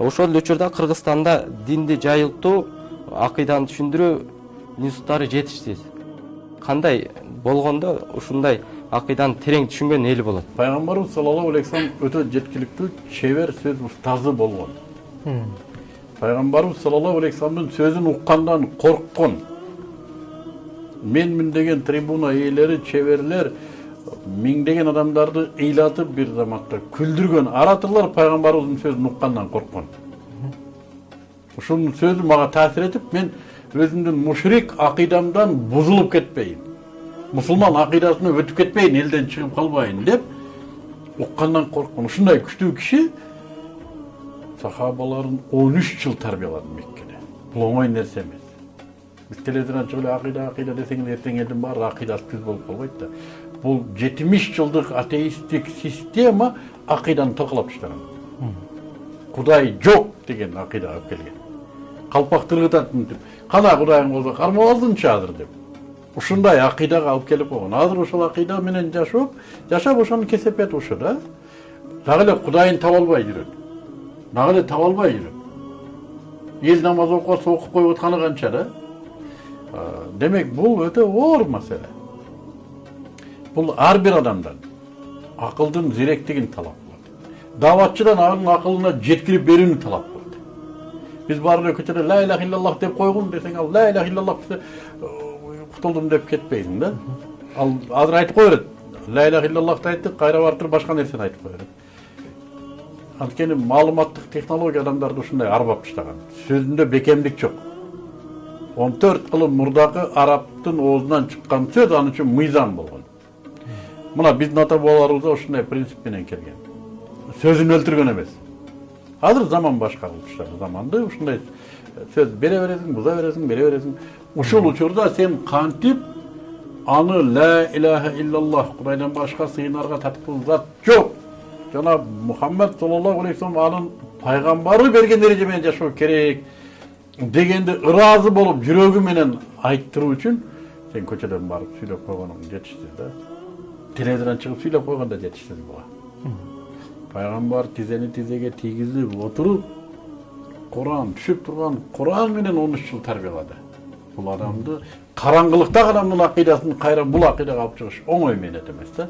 Ошол эле учурда Кыргызстанда динди жайылтуу, акыйданы түшүндүрүү институттары жетишсиз. Кандай болгондо ушундай акыйданы терең түшүнгөн эл болот? Пайгамбарыбыз саллаллаху алейхи вассалам өтө жеткиликтүү, чебер сөз устазы болгон. Пайгамбарыбыз саллаллаху алейхи вассаламдын сөзүн уккандан корккон. Менмин деген трибуна ээлери, чеберлер миңдеген адамдарды ыйлатып бир заматта күлдүргөн аратырлар пайгамбарыбыздын сөзүн уккандан корккон. Ушунун сөзү мага таасир этип, мен өзүмдүн мушрик акыйдамдан бузулуп кетпейин. Мусулман акыйдасына өтүп кетпейин, элден чыгып калбайын деп уккандан корккон. Ушундай күчтүү киши сахабаларын 13 жыл тарбиялады Меккеде. Бул оңой нерсе эмес. Биз телевизордон чыгып акыйда десеңиз эртең элдин баары акыйдасы түз болуп калбайт да. Бул 70 жылдык атеисттик система акыйданы талкалап таштаган. Кудай жок деген акыйдага алып келген. Калпак тыргытатын деп, кана Кудайың болсо кармап алсынчы азыр деп. Ушундай акыйдага алып келип койгон. Азыр ошол акыйда менен жашап ошонун кесепети ушу да. Дагы эле Кудайын таба албай жүрөт. Эл намаз окуп коюп атканы канча да. Демек бул өтө оор маселе. Бул ар бир адамдан акылдын зиректигин талап кылат. Даватчыдан анын акылына жеткирип берүүнү талап кылат. Биз баары эле көчөдө ла иляха иллаллах деп койгун десең, ал ла иляха иллаллах десе кутулдум деп кетпейсиң да. Ал азыр айтып кое берет. Ла иляха иллаллахты айттык, кайра барып туруп башка нерсени айтып кое берет. Анткени маалыматтык технология адамдарды ушундай арбап таштаган. Сөзүндө бекемдик жок. 14 кылым мурдакы арабтын оозунан чыккан сөз аны үчүн мыйзам болгон. Мына биздин ата бабаларыбыз ушундай принцип менен келген. Сөзүн өлтүргөн эмес. Азыр заман башка кылыптыр. Заманды ушундай сөз бере бересиң, буза бересиң, бере бересиң. Ушул учурда сен кантип аны ла иляха иллаллах, Кудайдан башка сыйынарга татыктуу зат жок. Жана Мухаммад саллаллаху алейхи вассалам анын пайгамбары берген эреже менен жашоо керек дегенди ыраазы болуп жүрөгү менен айттыруу үчүн сен көчөдөн барып сүйлөп койгонуң жетишсиз да. Телевизордон чыгып сүйлөп койгон да жетишсиз буга. Пайгамбар тизени тизеге тийгизип отуруп Куран түшүп турган Куран менен 13 жыл тарбиялады. Бул адамды караңгылыкта адамдын акыйдасын кайра бул акыйдага алып чыгыш оңой менет эмес да.